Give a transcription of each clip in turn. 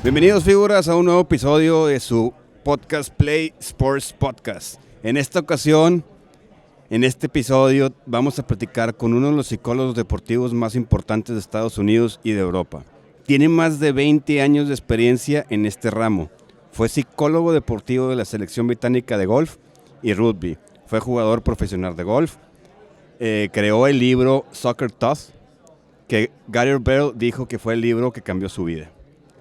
Bienvenidos, figuras, a un nuevo episodio de su podcast Play Sports Podcast. En esta ocasión, en este episodio, vamos a platicar con uno de los psicólogos deportivos más importantes de Estados Unidos y de Europa. Tiene más de 20 años de experiencia en este ramo. Fue psicólogo deportivo de la selección británica de golf y rugby. Fue jugador profesional de golf. Creó el libro Soccer Tough, que Gary Bell dijo que fue el libro que cambió su vida.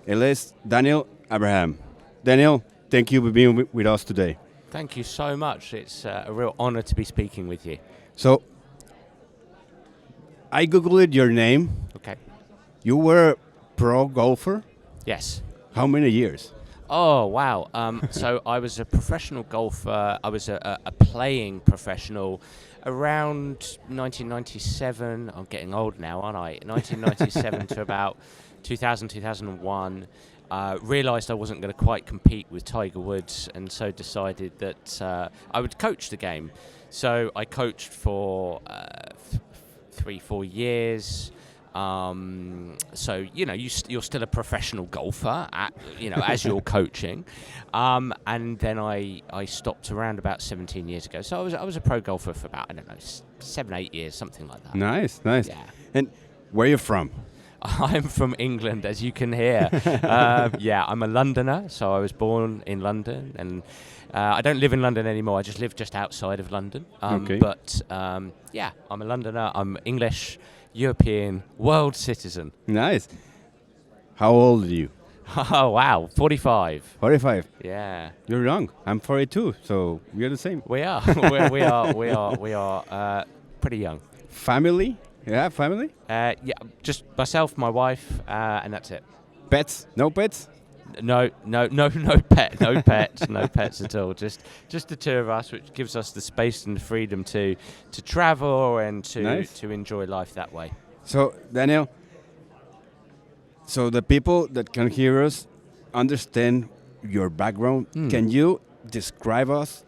Él es Daniel Abraham. Daniel, thank you for being with us today. Thank you so much. It's a real honor to be speaking with you. So, I googled your name. Okay. You were a pro golfer? Yes. How many years? Oh, wow. So I was a professional golfer. I was a playing professional around 1997. I'm getting old now, aren't I? 1997 to about 2000, 2001. Realised I wasn't going to quite compete with Tiger Woods, and so decided that I would coach the game. So I coached for 3-4 years. So you're still a professional golfer, as you're coaching, and then I stopped around about 17 years ago. So I was a pro golfer for about 7-8 years, something like that. Nice. Yeah. And where are you from? I'm from England, as you can hear. I'm a Londoner, so I was born in London, and I don't live in London anymore. I just live just outside of London. Okay. But I'm a Londoner. I'm English, European, world citizen. Nice. How old are you? Oh, wow, 45. 45. Yeah. You're young. I'm 42, so we're the same. We are. we are pretty young. Family? Yeah, family? Just myself, my wife, and that's it. Pets? No pets? No pets at all. Just the two of us, which gives us the space and the freedom to travel and to enjoy life that way. So, Daniel, so the people that can hear us understand your background. Can you describe us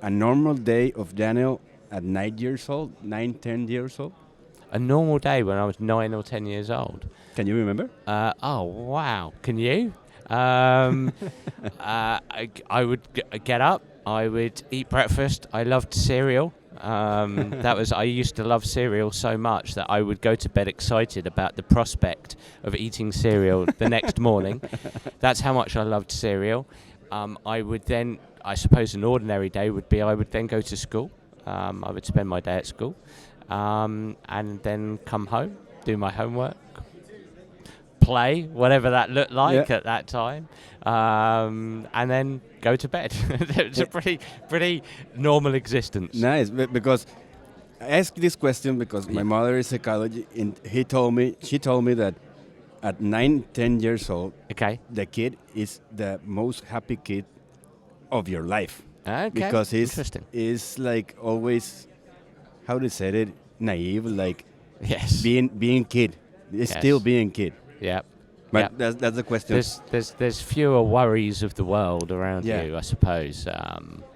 a normal day of Daniel at 10 years old? A normal day when I was 9 or 10 years old. Can you remember? Oh, wow. Can you? I would get up. I would eat breakfast. I loved cereal. I used to love cereal so much that I would go to bed excited about the prospect of eating cereal the next morning. That's how much I loved cereal. I would then, I suppose an ordinary day would be, I would then go to school. I would spend my day at school. And then come home, do my homework, play, whatever that looked like at that time, and then go to bed. It's a pretty normal existence. Nice, because I asked this question because my mother is psychology, and she told me that at 9-10 years old, the kid is the most happy kid of your life. Okay, because he's like always, how to say it, naive, like being kid. It's still being kid. Yeah. But that's the question. There's fewer worries of the world around you, I suppose.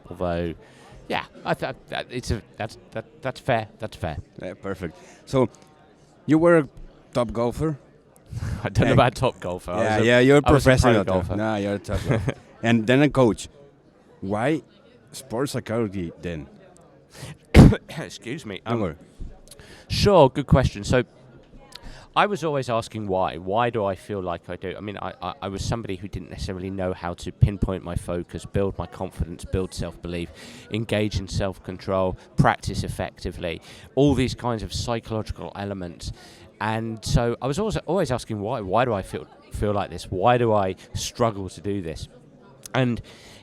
Although, that's fair. That's fair. Yeah, perfect. So, you were a top golfer. I don't know about top golfer. You're a professional pro golfer. No, you're a top golfer. And then a coach. Why sports psychology then? Excuse me. Don't worry. Sure, good question. So, I was always asking why. Why do I feel like I do? I mean, I was somebody who didn't necessarily know how to pinpoint my focus, build my confidence, build self-belief, engage in self-control, practice effectively, all these kinds of psychological elements. And so I was always asking why. Why do I feel like this? Why do I struggle to do this? And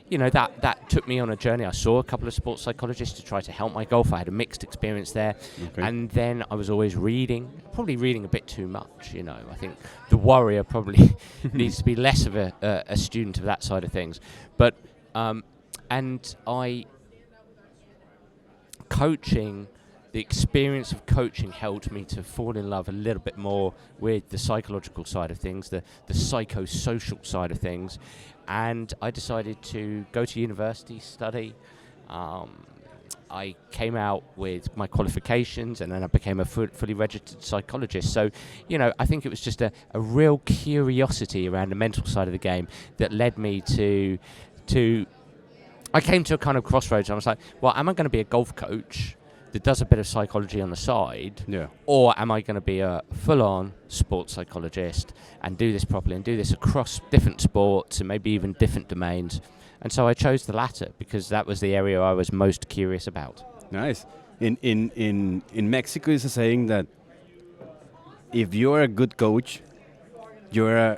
that took me on a journey. I saw a couple of sports psychologists to try to help my golf. I had a mixed experience there. Okay. And then I was always probably reading a bit too much. I think the warrior probably needs to be less of a student of that side of things. But, the experience of coaching helped me to fall in love a little bit more with the psychological side of things, the psychosocial side of things. And I decided to go to university, study, I came out with my qualifications, and then I became a fully registered psychologist. So, I think it was just a real curiosity around the mental side of the game that led me to I came to a kind of crossroads. I was like, well, am I going to be a golf coach that does a bit of psychology on the side? Yeah. Or am I going to be a full-on sports psychologist and do this properly and do this across different sports and maybe even different domains? And so I chose the latter because that was the area I was most curious about. Nice. In Mexico, is a saying that if you're a good coach, you're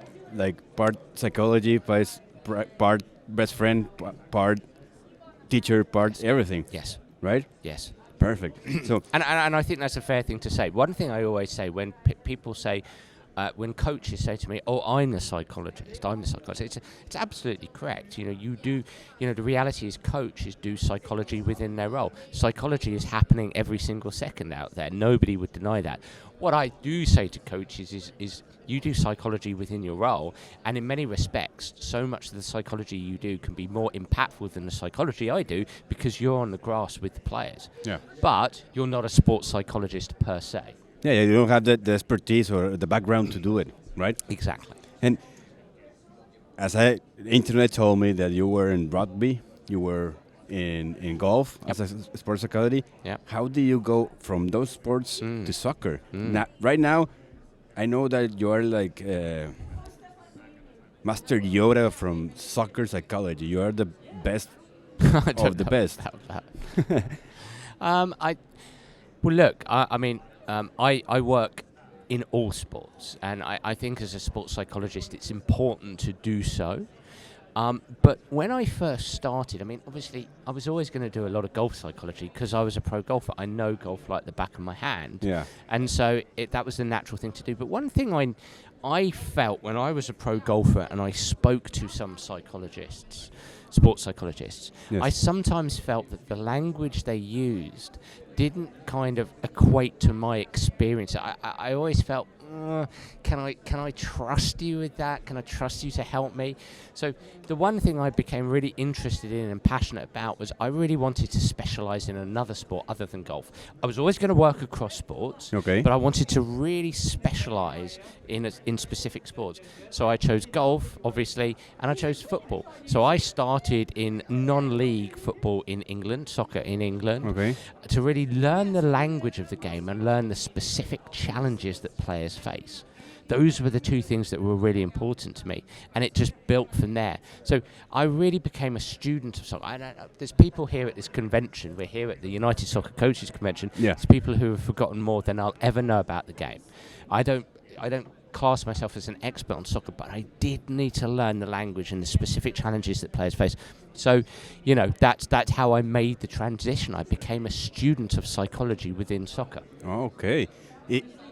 part psychology, part best friend, part teacher, part everything. Yes. Right? Yes. Perfect. So and I think that's a fair thing to say. One thing I always say when people say, when coaches say to me, "Oh, I'm the psychologist," it's absolutely correct. You do. The reality is, coaches do psychology within their role. Psychology is happening every single second out there. Nobody would deny that. What I do say to coaches is you do psychology within your role, and in many respects, so much of the psychology you do can be more impactful than the psychology I do because you're on the grass with the players. Yeah. But you're not a sports psychologist per se. Yeah, you don't have the expertise or the background to do it, right? Exactly. And as the internet told me that you were in rugby, you were in golf as a sports psychology. Yeah. How do you go from those sports to soccer? Right now, I know that you are like Master Yoda from soccer psychology. You are the best of the best. I work in all sports, and I think as a sports psychologist it's important to do so. But when I first started, obviously I was always going to do a lot of golf psychology because I was a pro golfer. I know golf like the back of my hand. Yeah. And so that was the natural thing to do. But one thing I felt when I was a pro golfer and I spoke to some psychologists, sports psychologists, yes. I sometimes felt that the language they used didn't kind of equate to my experience. I always felt, can I trust you with that? Can I trust you to help me? So the one thing I became really interested in and passionate about was I really wanted to specialize in another sport other than golf. I was always going to work across sports, okay, but I wanted to really specialize in specific sports. So I chose golf, obviously, and I chose football. So I started in non-league football in England, soccer in England, okay, to really learn the language of the game and learn the specific challenges that players face. Those were the two things that were really important to me, and it just built from there. So I really became a student of soccer. I don't know, there's people here at this convention. We're here at the United Soccer Coaches Convention. Yeah. There's people who have forgotten more than I'll ever know about the game. I don't class myself as an expert on soccer, but I did need to learn the language and the specific challenges that players face. So, that's how I made the transition. I became a student of psychology within soccer. Okay.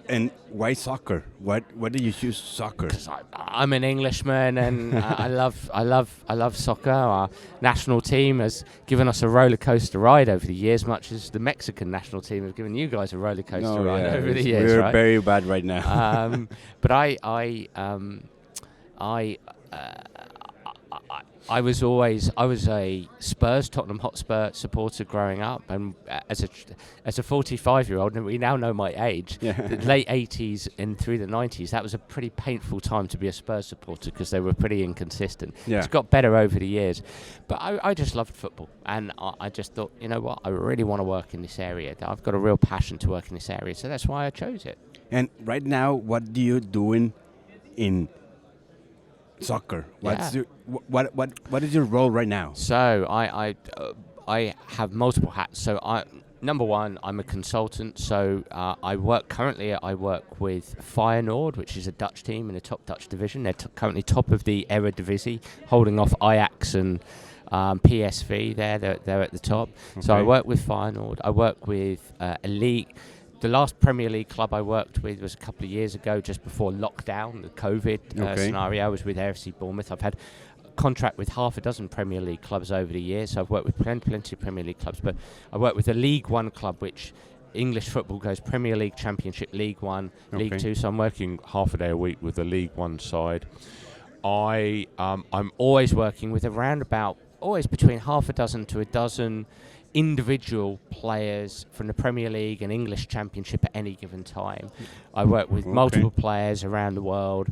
And why soccer? Why did you choose soccer? Because I'm an Englishman and I love soccer. Our national team has given us a roller coaster ride over the years, much as the Mexican national team has given you guys a roller coaster ride over the years. We're right? very bad right now. But I was a Spurs, Tottenham Hotspur supporter growing up, and as a 45-year-old, and we now know my age, the late 80s and through the 90s, that was a pretty painful time to be a Spurs supporter because they were pretty inconsistent. Yeah. It's got better over the years, but I just loved football, and I just thought, you know what, I really want to work in this area. I've got a real passion to work in this area, so that's why I chose it. And right now, what do you doing in soccer? What is your role right now? So I have multiple hats. So number one, I'm a consultant. So I work with Feyenoord, which is a Dutch team in the top Dutch division. They're currently top of the Eredivisie, holding off Ajax and PSV. They're at the top. Okay. So I work with Feyenoord. I work with a league. The last Premier League club I worked with was a couple of years ago, just before lockdown, the COVID scenario. I was with AFC Bournemouth. I've had a contract with half a dozen Premier League clubs over the years, so I've worked with plenty of Premier League clubs. But I work with a League One club, which English football goes Premier League, Championship, League One, League Two. So I'm working half a day a week with the League One side. I'm always working with always between half a dozen to a dozen individual players from the Premier League and English Championship at any given time. I work with multiple players around the world.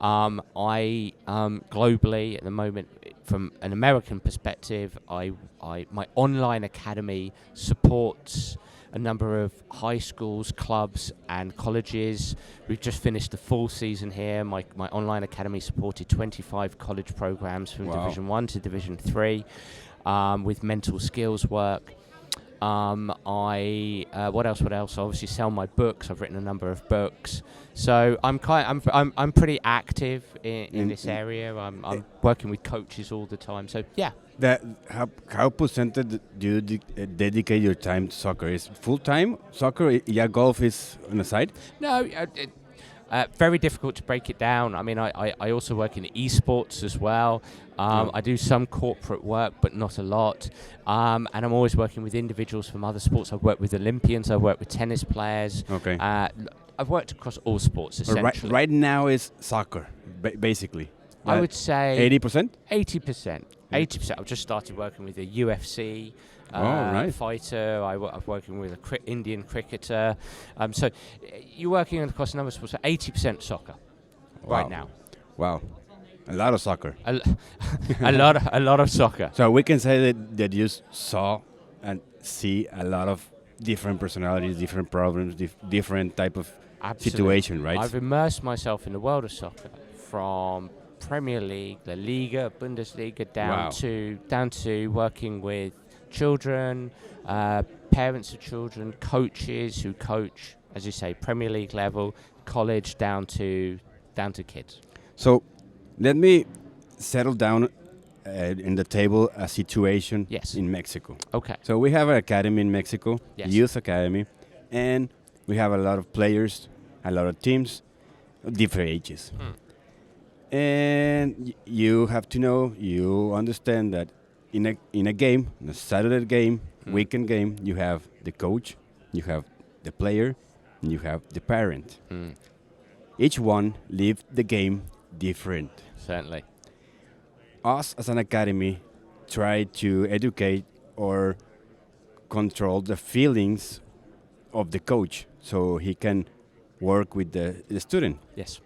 I globally at the moment, from an American perspective, my online academy supports a number of high schools, clubs and colleges. We've just finished the full season here. My online academy supported 25 college programs from Division 1 to Division 3 with mental skills work. What else? I obviously sell my books. I've written a number of books. So I'm pretty active in this area. I'm working with coaches all the time. So yeah. How percentage do you dedicate your time to soccer? Is full time soccer? Yeah, golf is on the side. No, very difficult to break it down. I mean, I also work in esports as well. I do some corporate work, but not a lot. And I'm always working with individuals from other sports. I've worked with Olympians. I've worked with tennis players. Okay. I've worked across all sports, essentially. Right now is soccer, basically. I would say 80%? 80%. 80%. I've just started working with a UFC fighter. I'm working with an Indian cricketer. So you're working across a number of sports. So 80% soccer right now. Wow. A lot of soccer. a lot of soccer. So we can say that you saw and see a lot of different personalities, different problems, different type of situation, right? I've immersed myself in the world of soccer from Premier League, La Liga, Bundesliga, down to working with children, parents of children, coaches who coach, as you say, Premier League level, college, down to kids. So let me settle down in the table a situation in Mexico. Okay. So we have an academy in Mexico, youth academy, and we have a lot of players, a lot of teams, different ages. And you have to know, you understand that in a game, in a Saturday game, weekend game, you have the coach, you have the player, and you have the parent. Each one live the game different. Certainly. Us as an academy try to educate or control the feelings of the coach so he can work with the student. Yes.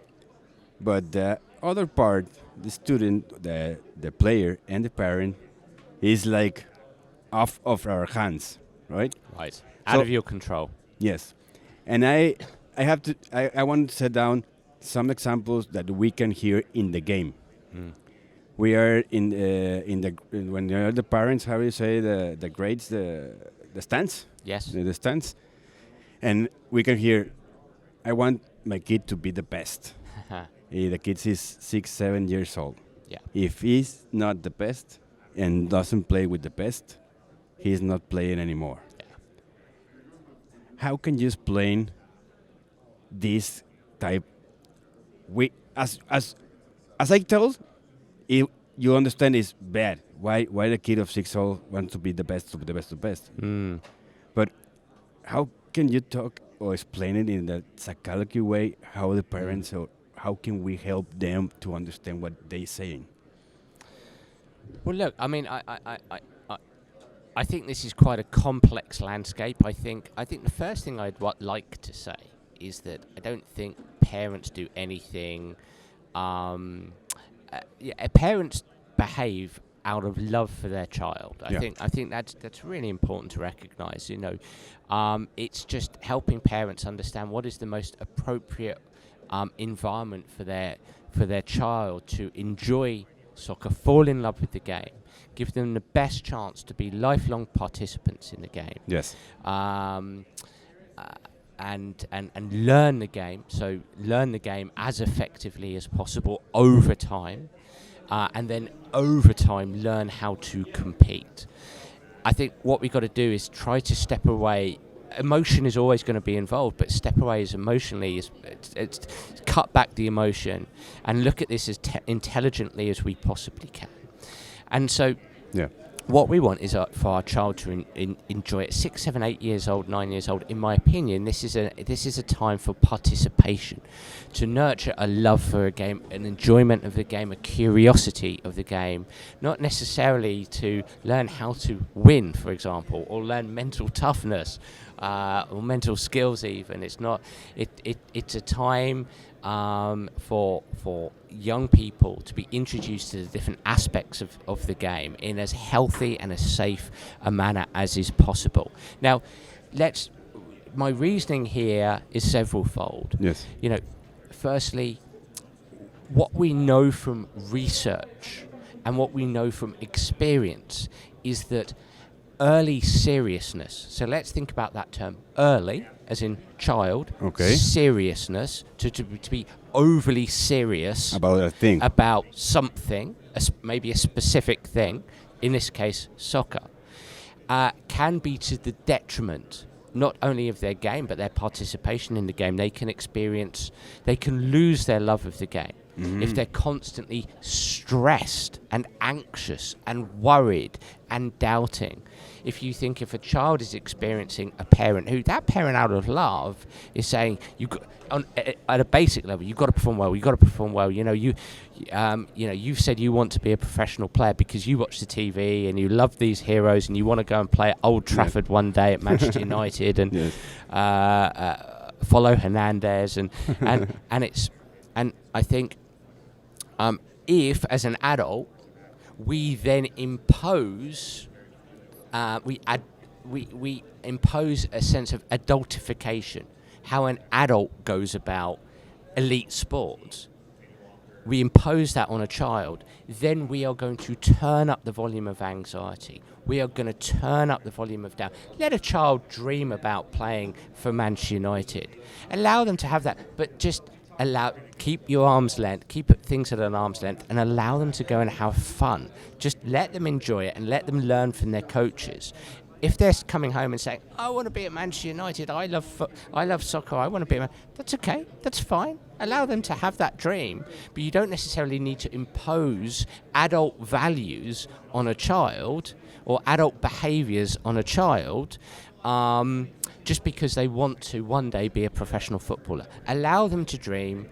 But the other part, the student, the player, and the parent is like off of our hands, right? Right. Out of your control. Yes. And I want to set down some examples that we can hear in the game. We are when you're the parents, how do you say the grades, the stands? Yes. The stands. And we can hear, I want my kid to be the best. The kid is 6-7 years old. Yeah. If he's not the best and doesn't play with the best, he's not playing anymore. Yeah. How can you explain this type? As I told, you understand it's bad. Why the kid of 6 years old wants to be the best of the best of the best? But how can you talk or explain it in that psychology way? How the parents or how can we help them to understand what they're saying? Well, look, I mean, I think this is quite a complex landscape. I think the first thing I'd like to say is that I don't think parents do anything. Parents behave out of love for their child. I think that's really important to recognise. You know, it's just helping parents understand what is the most appropriate environment for their child to enjoy soccer, fall in love with the game, give them the best chance to be lifelong participants in the game. Yes. And learn the game. So learn the game as effectively as possible over time, and then over time learn how to compete. I think what we've got to do is try to step away. Emotion is always going to be involved, but step away as emotionally, it's cut back the emotion and look at this as intelligently as we possibly can. And so what we want is for our child to enjoy it. 6, 7, 8 years old, 9 years old. In my opinion, this is a time for participation, to nurture a love for a game, an enjoyment of the game, a curiosity of the game, not necessarily to learn how to win, for example, or learn mental toughness or mental skills. Even it's not. It's a time for young people to be introduced to the different aspects of the game in as healthy and as safe a manner as is possible. Now, my reasoning here is severalfold. Yes. Firstly, what we know from research and what we know from experience is that early seriousness, so let's think about that term, early, as in child, seriousness, to be overly serious about a thing, about something, maybe a specific thing, in this case soccer, can be to the detriment not only of their game but their participation in the game. They can lose their love of the game if they're constantly stressed and anxious and worried and doubting. If a child is experiencing a parent who, that parent out of love, is saying, at a basic level, you've got to perform well. You've got to perform well. You've said you want to be a professional player because you watch the TV and you love these heroes and you want to go and play at Old Trafford one day at Manchester United and follow Hernandez and I think if as an adult we then impose. We impose a sense of adultification, how an adult goes about elite sports. We impose that on a child, then we are going to turn up the volume of anxiety. We are going to turn up the volume of doubt. Let a child dream about playing for Manchester United. Allow them to have that, but just keep your arm's length, keep things at an arm's length, and allow them to go and have fun. Just let them enjoy it and let them learn from their coaches. If they're coming home and saying, I want to be at Manchester United, I love soccer, I want to be at that's okay, that's fine. Allow them to have that dream, but you don't necessarily need to impose adult values on a child or adult behaviours on a child just because they want to one day be a professional footballer. Allow them to dream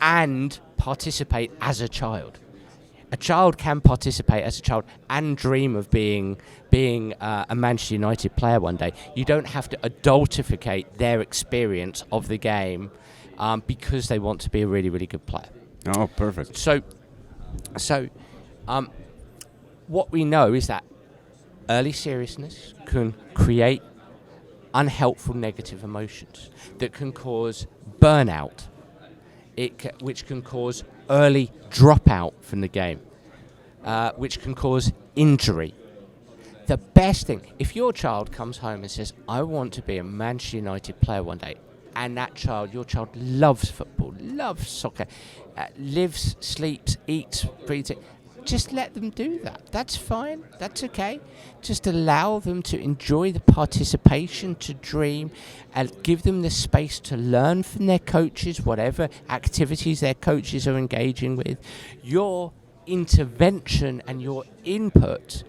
and participate as a child. A child can participate as a child and dream of being a Manchester United player one day. You don't have to adultificate their experience of the game because they want to be a really, really good player. Oh, perfect. So what we know is that early seriousness can create unhelpful negative emotions that can cause burnout, which can cause early dropout from the game, which can cause injury. The best thing, if your child comes home and says, I want to be a Manchester United player one day, and your child loves football, loves soccer, lives, sleeps, eats, breathes it, just let them do that. That's fine. That's okay. Just allow them to enjoy the participation, to dream, and give them the space to learn from their coaches, whatever activities their coaches are engaging with. Your intervention and your input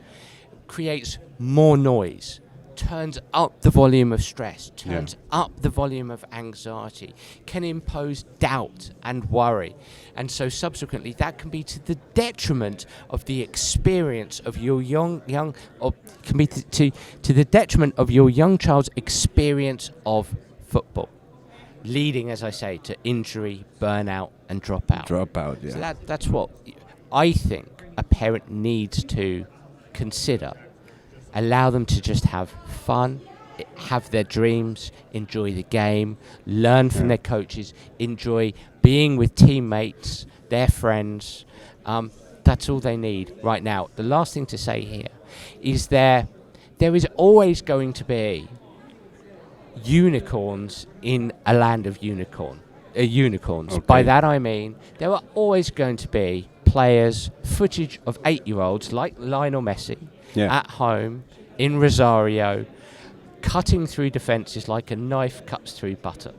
creates more noise, turns up the volume of stress, turns up the volume of anxiety, can impose doubt and worry. And so subsequently that can be to the detriment of the experience of your can be to the detriment of your young child's experience of football, leading, as I say, to injury, burnout and dropout. So that's what I think a parent needs to consider. Allow them to just have fun, have their dreams, enjoy the game, learn from their coaches, enjoy being with teammates, their friends. That's all they need right now. The last thing to say here is there is always going to be unicorns in a land of unicorns. Okay. By that I mean there are always going to be footage of 8-year-olds like Lionel Messi at home in Rosario, cutting through defences like a knife cuts through butter.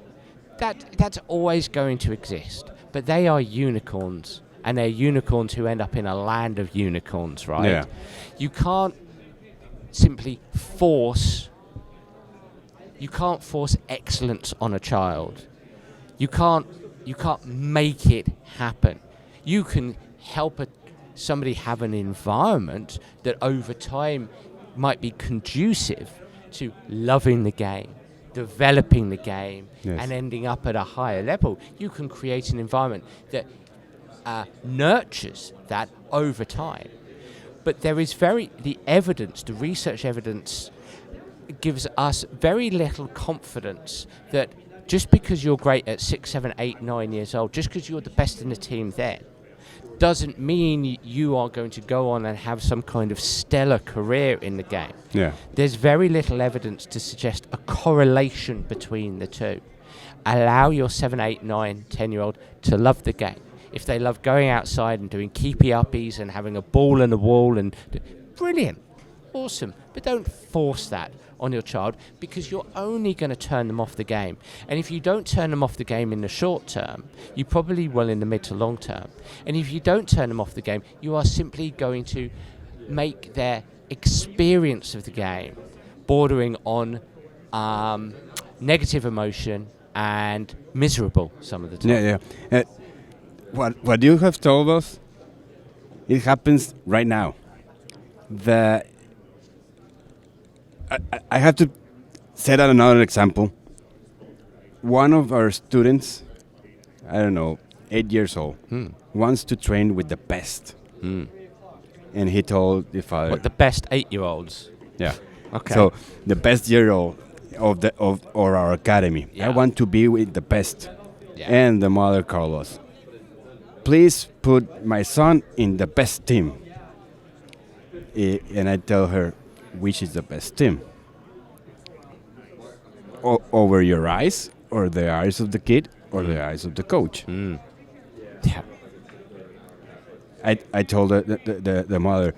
That's always going to exist. But they are unicorns, and they're unicorns who end up in a land of unicorns, right? Yeah. You can't simply force. You can't force excellence on a child. You can't make it happen. You can help somebody have an environment that over time might be conducive to loving the game, developing the game, Yes. and ending up at a higher level. You can create an environment that nurtures that over time. But there is the research evidence gives us very little confidence that just because you're great at 6, 7, 8, 9 years old, just because you're the best in the team then, doesn't mean you are going to go on and have some kind of stellar career in the game. Yeah. There's very little evidence to suggest a correlation between the two. Allow your 7, 8, 9, 10-year-old to love the game. If they love going outside and doing keepy-uppies and having a ball and a wall, brilliant, awesome. But don't force that on your child, because you're only going to turn them off the game. And if you don't turn them off the game in the short term, you probably will in the mid to long term. And if you don't turn them off the game, you are simply going to make their experience of the game bordering on negative emotion and miserable some of the time. Yeah. What you have told us, it happens right now. I have to set out another example. One of our students, I don't know, 8 years old, wants to train with the best. And he told the father... What, the best 8-year-olds? Yeah. Okay. So the best year of our academy. Yeah. I want to be with the best. Yeah. And the mother called us. Please put my son in the best team. And I tell her, which is the best team? Over your eyes, or the eyes of the kid, or the eyes of the coach? Yeah. I told the mother,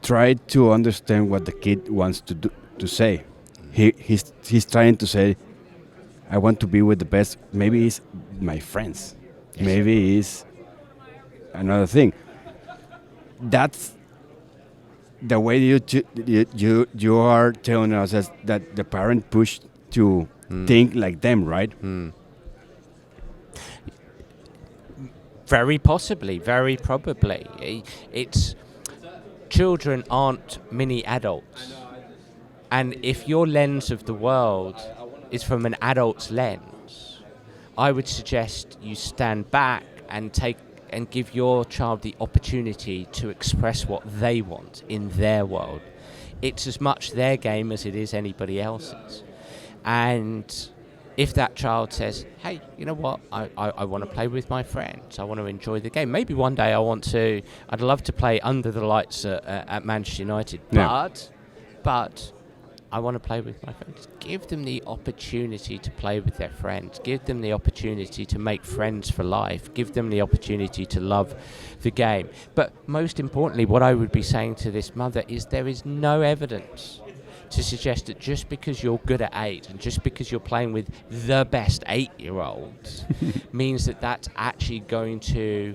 try to understand what the kid wants to say. He's trying to say, I want to be with the best. Maybe it's my friends. Yes. Maybe it's another thing. That's the way you are telling us that the parent pushed to think like them, right? Very possibly, very probably. It's children aren't mini adults, and if your lens of the world is from an adult's lens, I would suggest you stand back and give your child the opportunity to express what they want in their world. It's as much their game as it is anybody else's. And if that child says, hey, you know what, I want to play with my friends, I want to enjoy the game. Maybe one day I'd love to play under the lights at Manchester United, but I want to play with my friends. Give them the opportunity to play with their friends. Give them the opportunity to make friends for life. Give them the opportunity to love the game. But most importantly, what I would be saying to this mother is there is no evidence to suggest that just because you're good at 8 and just because you're playing with the best 8-year-olds means that that's actually going to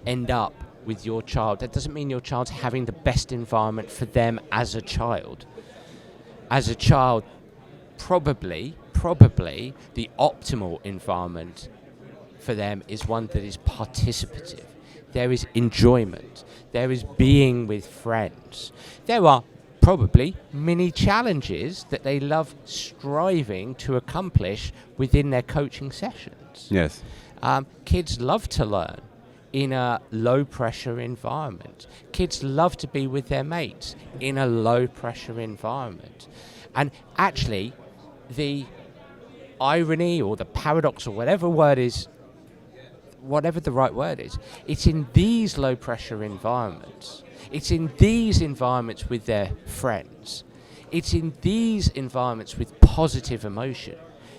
end up with your child. That doesn't mean your child's having the best environment for them as a child. As a child, probably the optimal environment for them is one that is participative. There is enjoyment. There is being with friends. There are probably many challenges that they love striving to accomplish within their coaching sessions. Yes. Kids love to learn in a low-pressure environment. Kids love to be with their mates in a low-pressure environment. And actually, the irony or the paradox or whatever the right word is, it's in these low-pressure environments, it's in these environments with their friends, it's in these environments with positive emotion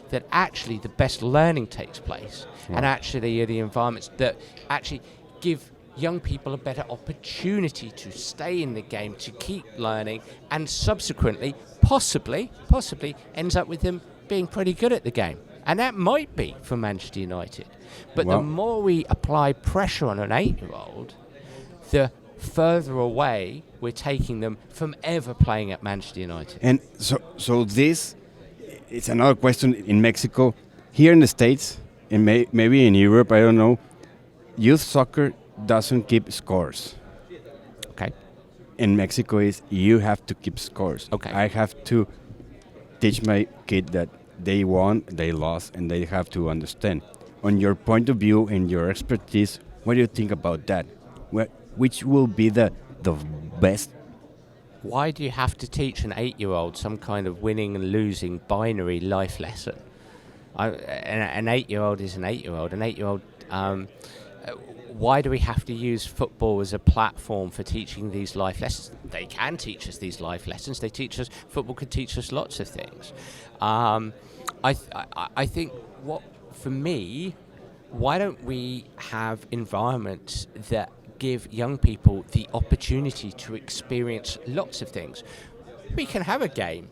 that actually the best learning takes place. Wow. And actually are the environments that actually give young people a better opportunity to stay in the game, to keep learning, and subsequently, possibly ends up with them being pretty good at the game. And that might be for Manchester United. But the more we apply pressure on an 8-year-old, the further away we're taking them from ever playing at Manchester United. And so this, it's another question in Mexico. Here in the States, and maybe in Europe, I don't know, youth soccer doesn't keep scores. Okay. In Mexico is you have to keep scores. Okay. I have to teach my kid that they won, they lost, and they have to understand. On your point of view and your expertise, what do you think about that? Which will be the best? Why do you have to teach an 8-year-old some kind of winning and losing binary life lesson? An 8-year-old is an 8-year-old. An 8-year-old. Why do we have to use football as a platform for teaching these life lessons? They can teach us these life lessons. Football can teach us lots of things. I think for me, why don't we have environments that give young people the opportunity to experience lots of things? We can have a game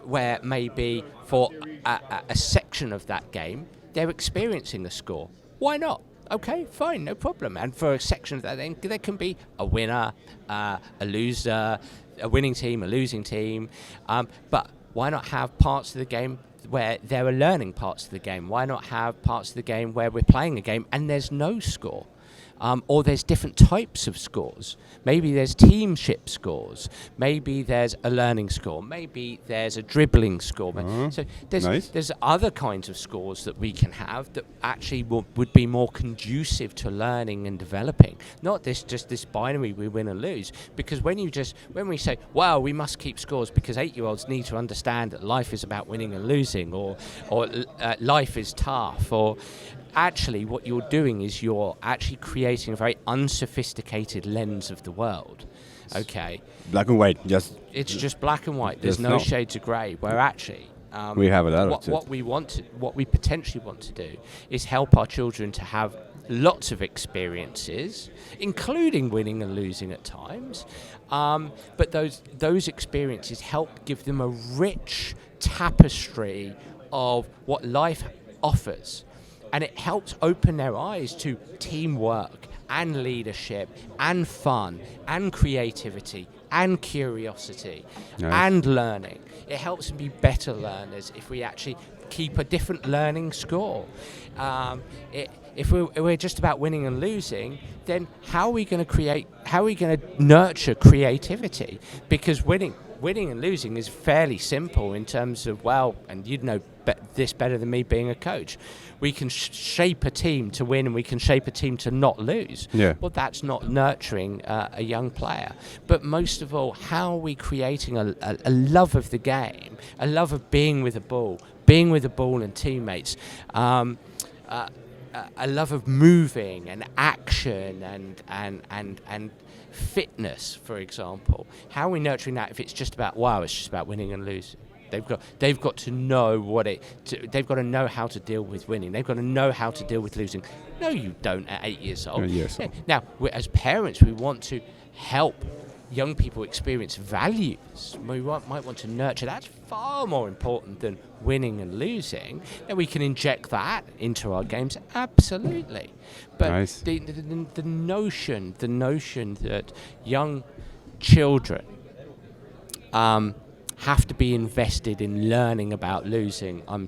where maybe for a section of that game, they're experiencing a score. Why not? Okay, fine, no problem. And for a section of that, then there can be a winner, a loser, a winning team, a losing team. But why not have parts of the game where there are learning parts of the game? Why not have parts of the game where we're playing a game and there's no score? Or there's different types of scores. Maybe there's teamship scores. Maybe there's a learning score. Maybe there's a dribbling score. So there's other kinds of scores that we can have that actually would be more conducive to learning and developing. Not just this binary we win and lose. Because when we say, wow, we must keep scores because 8-year-olds need to understand that life is about winning and losing, or life is tough, or actually what you're doing is you're actually creating a very unsophisticated lens of the world. Okay. Black and white. It's just black and white. There's no shades of grey. Where actually we have a lot of what we potentially want to do is help our children to have lots of experiences, including winning and losing at times. But those experiences help give them a rich tapestry of what life offers. And it helps open their eyes to teamwork and leadership and fun and creativity and curiosity and learning. It helps them be better learners if we actually keep a different learning score. If we're just about winning and losing, then how are we going to nurture creativity? Because winning and losing is fairly simple in terms of, and you'd know this better than me being a coach. We can shape a team to win and we can shape a team to not lose. Yeah. Well, that's not nurturing a young player. But most of all, how are we creating a love of the game, a love of being with the ball and teammates, a love of moving and action and fitness, for example. How are we nurturing that if it's just about it's just about winning and losing? They've got to know they've got to know how to deal with winning. They've got to know how to deal with losing. No, you don't at 8 years old. Yes. Yeah. Now, as parents, we want to help young people experience values. We might want to nurture. That's far more important than winning and losing. Now, we can inject that into our games, absolutely. But the notion that young children have to be invested in learning about losing, I'm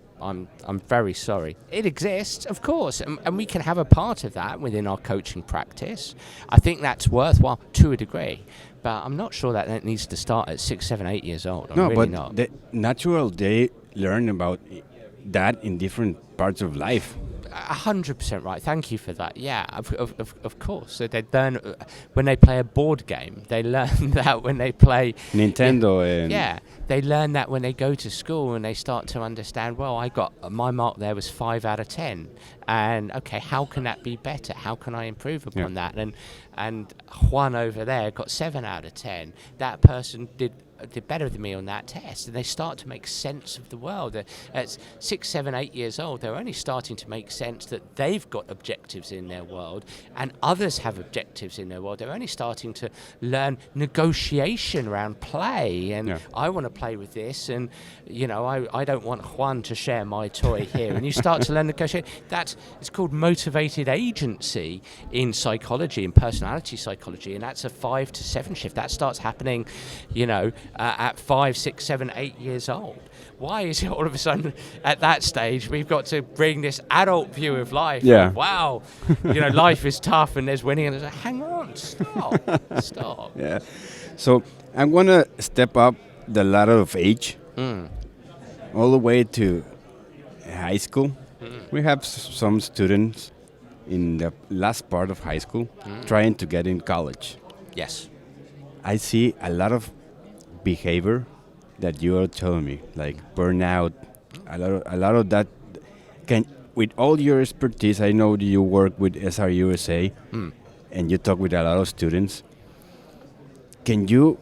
very sorry. It exists, of course, and we can have a part of that within our coaching practice. I think that's worthwhile to a degree, but I'm not sure that it needs to start at 6, 7, 8 years old. They learn about that in different parts of life. 100% right. Thank you for that. Yeah, of course. So they learn when they play a board game. They learn that when they play Nintendo. They learn that when they go to school and they start to understand. Well, I got my mark there was 5 out of 10, and okay, how can that be better? How can I improve upon that? And Juan over there got 7 out of 10. That person did did better than me on that test, and they start to make sense of the world. At 6, 7, 8 years old, they're only starting to make sense that they've got objectives in their world and others have objectives in their world. They're only starting to learn negotiation around play, and I want to play with this, and I don't want Juan to share my toy here. And you start to learn negotiation. It's called motivated agency in psychology, in personality psychology, and that's a 5 to 7 shift. That starts happening, at 5, 6, 7, 8 years old. Why is it all of a sudden at that stage we've got to bring this adult view of life? Yeah. Wow, life is tough and there's winning, and there's hang on, stop. Yeah. So I'm gonna step up the ladder of age, all the way to high school. We have some students in the last part of high school trying to get in college. Yes. I see a lot of behavior that you are telling me, like burnout, a lot of that. With all your expertise, I know you work with SRUSA and you talk with a lot of students. Can you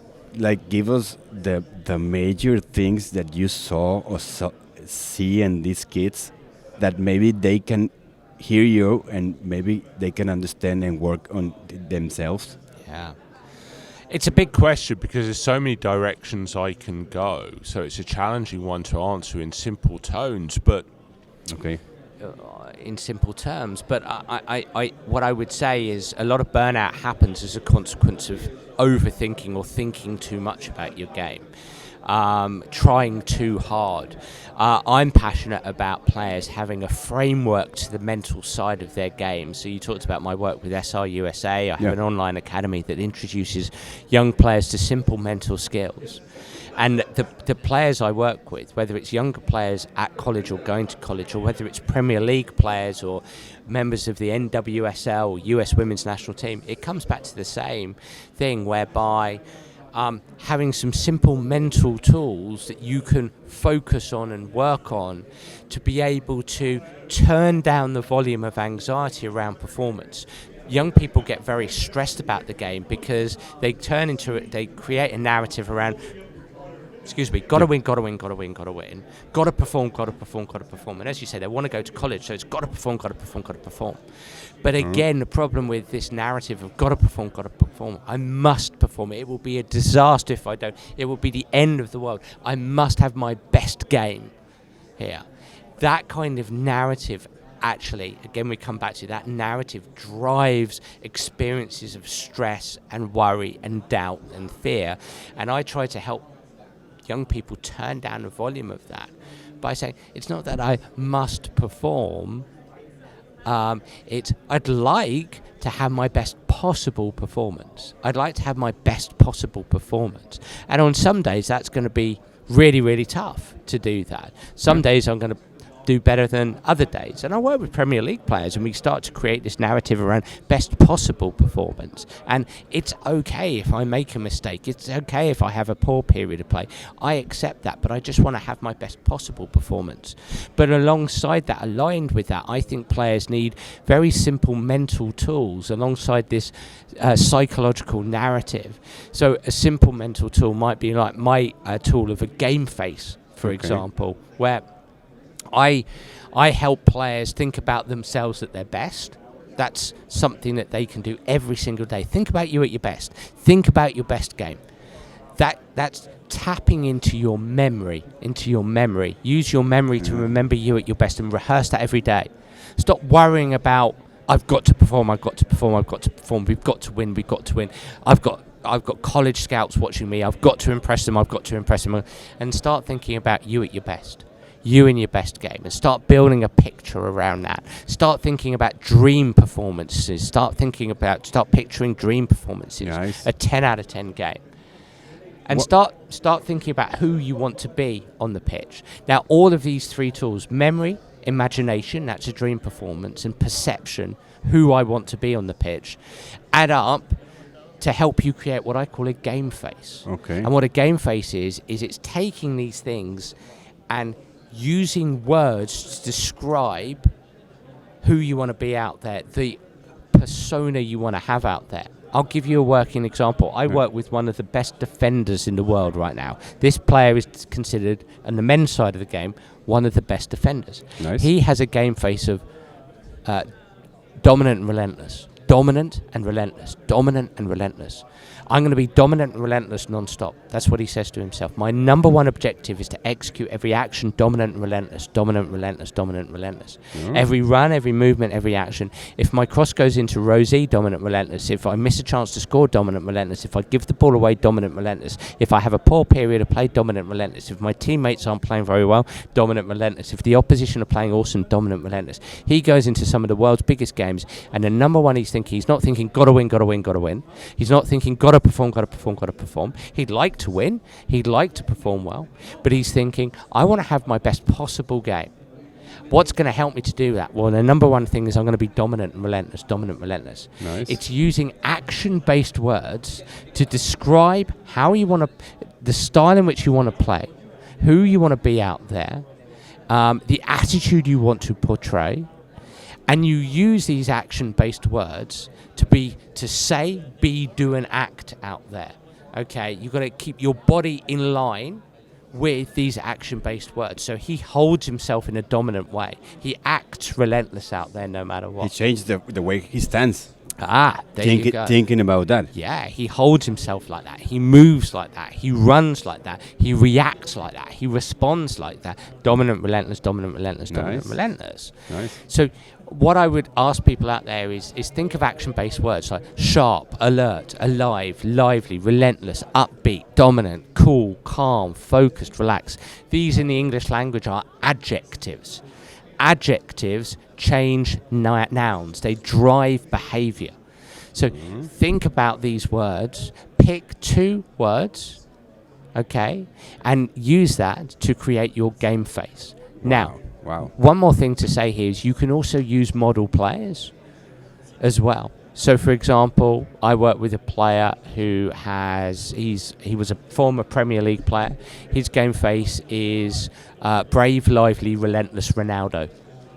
give us the major things that you saw or see in these kids that maybe they can hear you and maybe they can understand and work on themselves? Yeah. It's a big question because there's so many directions I can go. So it's a challenging one to answer in simple tones, but... Okay. In simple terms, but what I would say is a lot of burnout happens as a consequence of overthinking or thinking too much about your game. Trying too hard. I'm passionate about players having a framework to the mental side of their game. So you talked about my work with SRUSA. I have an online academy that introduces young players to simple mental skills. And the players I work with, whether it's younger players at college or going to college, or whether it's Premier League players or members of the NWSL or US Women's National Team, it comes back to the same thing, whereby having some simple mental tools that you can focus on and work on to be able to turn down the volume of anxiety around performance. Young people get very stressed about the game because they create a narrative around, gotta win, gotta perform. And as you say, they want to go to college, so it's gotta perform. But again, the problem with this narrative of gotta perform, I must perform. It will be a disaster if I don't. It will be the end of the world. I must have my best game here. That kind of narrative, actually, again, we come back to that narrative drives experiences of stress and worry and doubt and fear. And I try to help young people turn down the volume of that by saying, it's not that I must perform, I'd like to have my best possible performance. And on some days that's going to be really, really tough to do that. Some days I'm going to do better than other days. And I work with Premier League players and we start to create this narrative around best possible performance. And it's okay if I make a mistake. It's okay if I have a poor period of play. I accept that, but I just want to have my best possible performance. But alongside that, aligned with that, I think players need very simple mental tools alongside this psychological narrative. So a simple mental tool might be like my tool of a game face, for example, where I help players think about themselves at their best. That's something that they can do every single day. Think about you at your best. Think about your best game. That's tapping into your memory. Use your memory to remember you at your best and rehearse that every day. Stop worrying about, I've got to perform, we've got to win. I've got college scouts watching me, I've got to impress them. And start thinking about you at your best. You in your best game, and start building a picture around that. Start thinking about dream performances. Start picturing dream performances. Nice. A 10 out of 10 game. And start thinking about who you want to be on the pitch. Now, all of these three tools, memory, imagination, that's a dream performance, and perception, who I want to be on the pitch, add up to help you create what I call a game face. Okay. And what a game face is it's taking these things and using words to describe who you want to be out there, the persona you want to have out there. I'll give you a working example. I work with one of the best defenders in the world right now. This player is considered, on the men's side of the game, one of the best defenders. Nice. He has a game face of dominant and relentless. Dominant and relentless. Dominant and relentless. I'm going to be dominant and relentless non-stop. That's what he says to himself. My number one objective is to execute every action dominant and relentless, dominant, relentless, dominant, relentless. Every run, every movement, every action. If my cross goes into Rosie, dominant, relentless. If I miss a chance to score, dominant, relentless. If I give the ball away, dominant, relentless. If I have a poor period of play, dominant, relentless. If my teammates aren't playing very well, dominant, relentless. If the opposition are playing awesome, dominant, relentless. He goes into some of the world's biggest games, and the number one he's not thinking, gotta win, gotta win, gotta win. He's not thinking, gotta perform, gotta perform, gotta perform. He'd like to win. He'd like to perform well. But he's thinking, I want to have my best possible game. What's going to help me to do that? Well, the number one thing is I'm going to be dominant and relentless, dominant, relentless. Nice. It's using action-based words to describe how you want to, the style in which you want to play, who you want to be out there, the attitude you want to portray, and you use these action-based words to say, be, do, and act out there. Okay, you've got to keep your body in line with these action-based words. So he holds himself in a dominant way. He acts relentless out there no matter what. He changed the way he stands. There you go. Thinking about that. Yeah, he holds himself like that. He moves like that. He runs like that. He reacts like that. He responds like that. Dominant, relentless, dominant, relentless, dominant, relentless. Nice. So what I would ask people out there is think of action-based words like sharp, alert, alive, lively, relentless, upbeat, dominant, cool, calm, focused, relaxed. These in the English language are adjectives. Adjectives change nouns. They drive behavior. So think about these words. Pick 2 words, okay, and use that to create your game face. Now, one more thing to say here is you can also use model players as well. So, for example, I work with a player who he was a former Premier League player. His game face is brave, lively, relentless Ronaldo.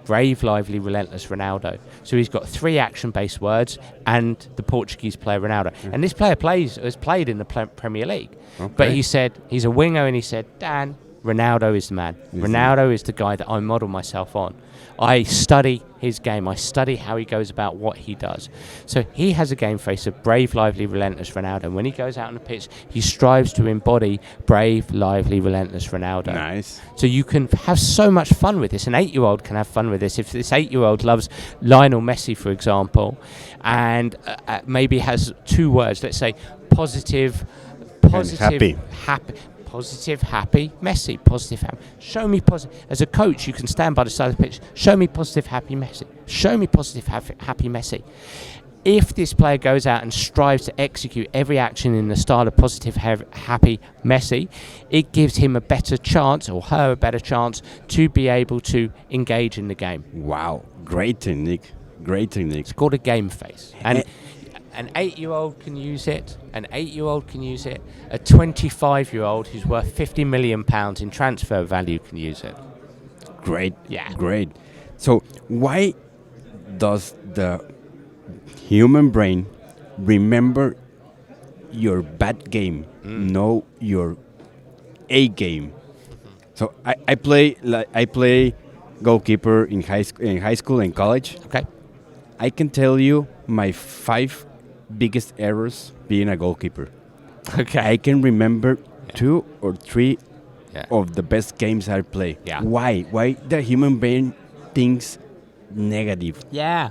Brave, lively, relentless Ronaldo. So he's got 3 action-based words and the Portuguese player Ronaldo. And this player has played in the Premier League. Okay. But he said, he's a winger, and he said, Dan, Ronaldo is the man. Ronaldo is the guy that I model myself on. I study his game. I study how he goes about what he does. So he has a game face of brave, lively, relentless Ronaldo. And when he goes out on the pitch, he strives to embody brave, lively, relentless Ronaldo. Nice. So you can have so much fun with this. An 8-year-old can have fun with this. If this 8-year-old loves Lionel Messi, for example, and maybe has 2 words, let's say positive, happy. Positive, happy, Messi. Positive, happy. Show me positive. As a coach, you can stand by the side of the pitch. Show me positive, happy Messi. Show me positive, happy Messi. If this player goes out and strives to execute every action in the style of positive, happy Messi, it gives him a better chance, or her a better chance, to be able to engage in the game. Wow, great technique. It's called a game face. And an 8-year-old can use it. An 8-year-old can use it. A 25-year-old who's worth £50 million in transfer value can use it. Great. Yeah. Great. So why does the human brain remember your bad game, know your A game? So I play goalkeeper in high school and college. Okay. I can tell you my 5 biggest errors being a goalkeeper. Okay. I can remember 2 or 3 of the best games I play. Yeah. Why? Why the human brain thinks negative? Yeah.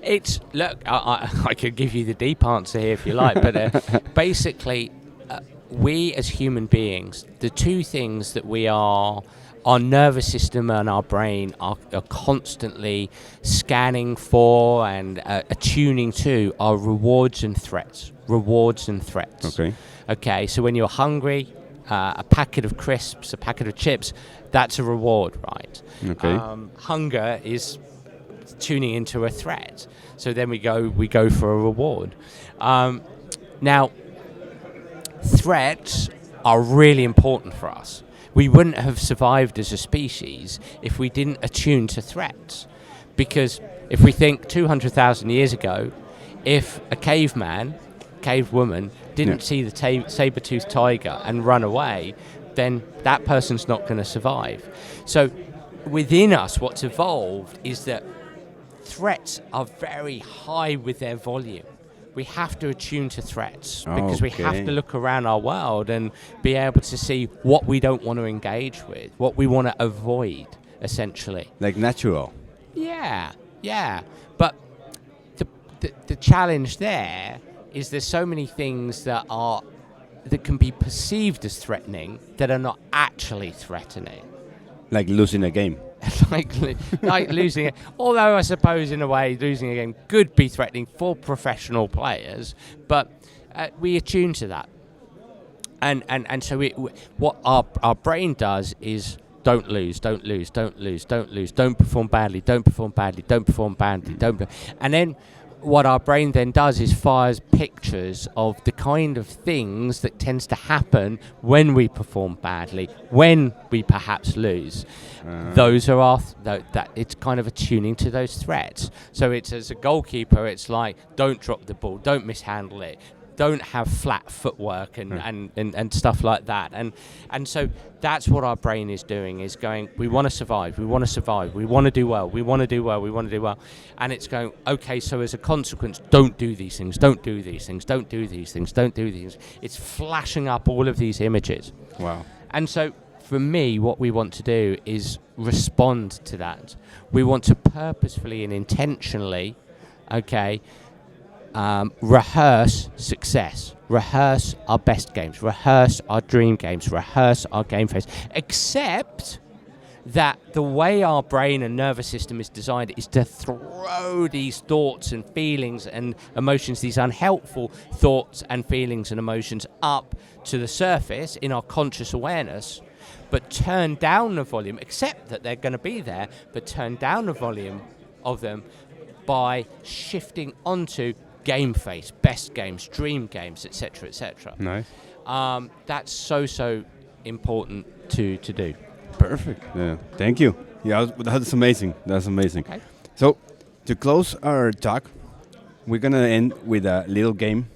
It's, look, I could give you the deep answer here if you like, but basically, we as human beings, the 2 things that we are, our nervous system and our brain are constantly scanning for and attuning to are rewards and threats. Rewards and threats. Okay, so when you're hungry, a packet of crisps, a packet of chips, that's a reward, right? Okay. Hunger is tuning into a threat. So then we go for a reward. Now, threats are really important for us. We wouldn't have survived as a species if we didn't attune to threats. Because if we think 200,000 years ago, if a caveman dark-caved woman didn't see the saber-toothed tiger and run away, then that person's not going to survive. So within us, what's evolved is that threats are very high with their volume. We have to attune to threats because we have to look around our world and be able to see what we don't want to engage with, what we want to avoid, essentially. Like natural. Yeah. But the challenge there is there's so many things that can be perceived as threatening that are not actually threatening. Like losing a game. like losing it. Although I suppose in a way losing a game could be threatening for professional players, but we attune to that. And so what our brain does is don't lose, don't perform badly, and then what our brain then does is fires pictures of the kind of things that tends to happen when we perform badly, when we perhaps lose. Those are that it's kind of attuning to those threats. So it's, as a goalkeeper, it's like, don't drop the ball, don't mishandle it, don't have flat footwork and stuff like that. And so that's what our brain is doing, is going, we want to survive, we want to do well. And it's going, okay, so as a consequence, don't do these things. It's flashing up all of these images. Wow. And so for me, what we want to do is respond to that. We want to purposefully and intentionally, rehearse success, rehearse our best games, rehearse our dream games, rehearse our game phase, except that the way our brain and nervous system is designed is to throw these thoughts and feelings and emotions, these unhelpful thoughts and feelings and emotions up to the surface in our conscious awareness, but turn down the volume, accept that they're going to be there, but turn down the volume of them by shifting onto game face, best games, dream games, etc., etc. Nice. That's so important to do. Perfect. Yeah. Thank you. Yeah, that's amazing. Okay. So, to close our talk, we're gonna end with a little game,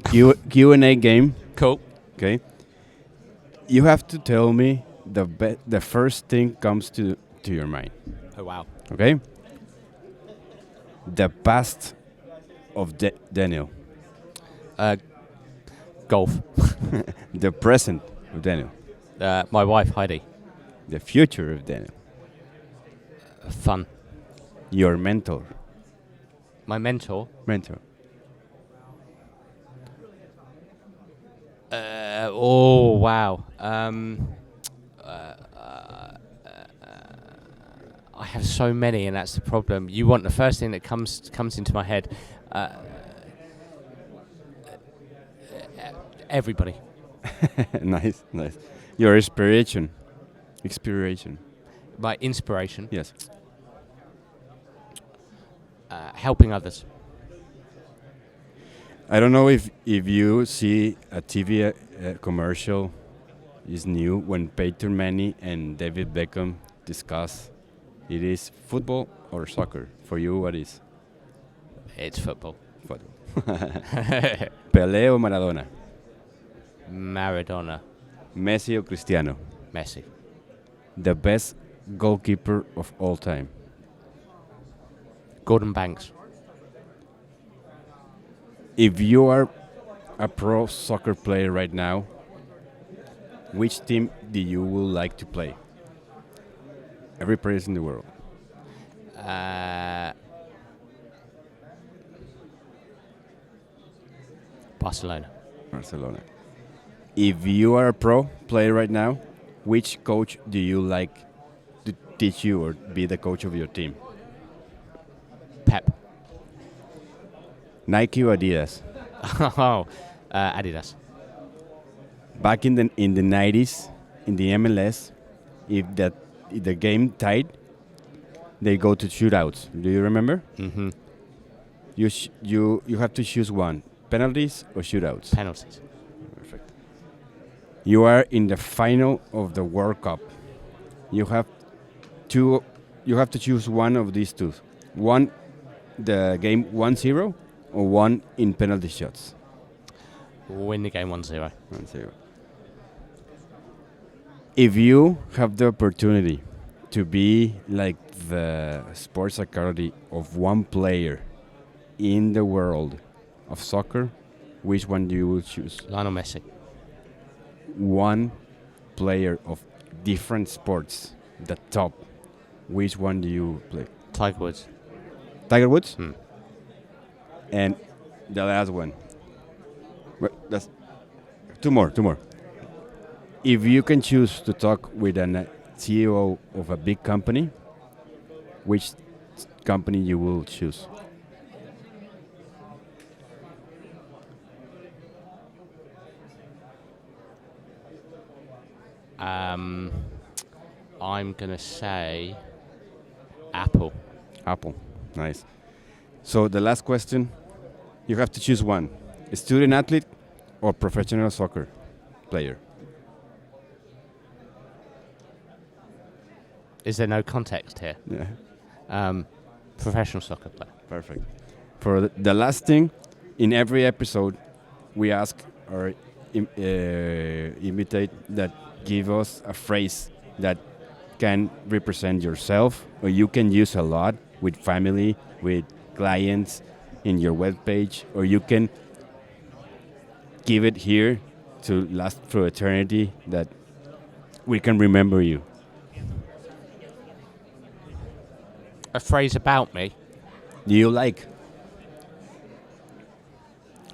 Q&A game. Cool. Okay. You have to tell me the first thing comes to your mind. Oh wow. Okay. The past of Daniel. Golf. The present of Daniel. My wife Heidi. The future of Daniel. Fun. Your mentor. My mentor. Oh wow. I have so many, and that's the problem. You want the first thing that comes into my head. Everybody. Nice. Your inspiration. My inspiration. Yes. Helping others. I don't know if you see a TV commercial is new when Peyton Manning and David Beckham discuss it is football or soccer. For you, what is? It's football. Pelé o Maradona? Maradona. Messi o Cristiano? Messi. The best goalkeeper of all time? Gordon Banks. If you are a pro soccer player right now, which team do you would like to play? Every place in the world. Barcelona. If you are a pro player right now, which coach do you like to teach you or be the coach of your team? Pep. Nike or Adidas? Adidas. Back in the 90s, in the MLS, if the game tied, they go to shootouts. Do you remember? Mm-hmm. You have to choose one: penalties or shootouts. Penalties. Perfect. You are in the final of the World Cup. You have to choose one of these two. One, the game 1-0, or one in penalty shots. We'll win the game 1-0. 1-0. If you have the opportunity to be like the sports psychology of one player in the world of soccer, which one do you choose? Lionel Messi. One player of different sports, the top, which one do you play? Tiger Woods. Tiger Woods? Hmm. And the last one. Well, that's two more. If you can choose to talk with a CEO of a big company, which company you will choose? I'm going to say Apple. Apple. Nice. So the last question, you have to choose one. A student athlete or professional soccer player? Is there no context here? Yeah. Professional soccer player. Perfect. For the last thing, in every episode, we ask or imitate that give us a phrase that can represent yourself, or you can use a lot with family, with clients, in your web page, or you can give it here to last through eternity, that we can remember you. A phrase about me. Do you like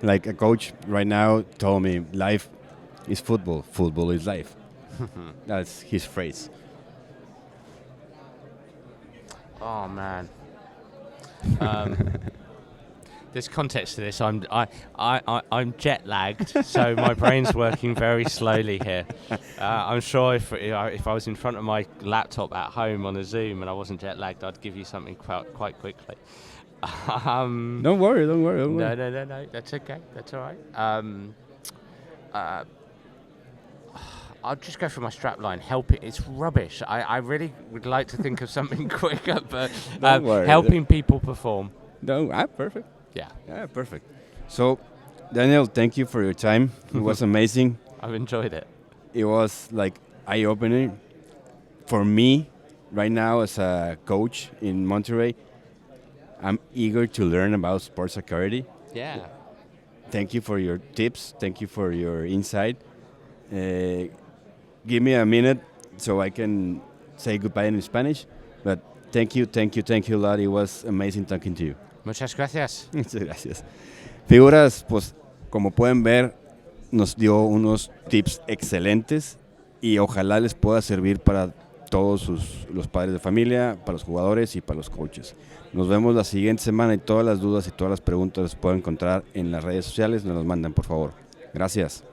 a coach right now told me, life is football, football is life. That's his phrase. Oh man. There's context to this. I'm jet lagged, so my brain's working very slowly here. I'm sure if I was in front of my laptop at home on a Zoom and I wasn't jet lagged, I'd give you something quite quickly. Don't worry. No. That's okay. That's all right. I'll just go for my strap line. Help it. It's rubbish. I really would like to think of something quicker, but Don't worry. helping people perform. No, perfect. Yeah. Perfect. So, Daniel, thank you for your time. It was amazing. I've enjoyed it. It was like eye-opening for me right now as a coach in Monterrey. I'm eager to learn about sports psychology. Yeah. Thank you for your tips. Thank you for your insight. Give me a minute so I can say goodbye in Spanish. But thank you a lot. It was amazing talking to you. Muchas gracias. Muchas gracias. Figuras, pues como pueden ver, nos dio unos tips excelentes y ojalá les pueda servir para todos los padres de familia, para los jugadores y para los coaches. Nos vemos la siguiente semana y todas las dudas y todas las preguntas las pueden encontrar en las redes sociales. Nos las mandan, por favor. Gracias.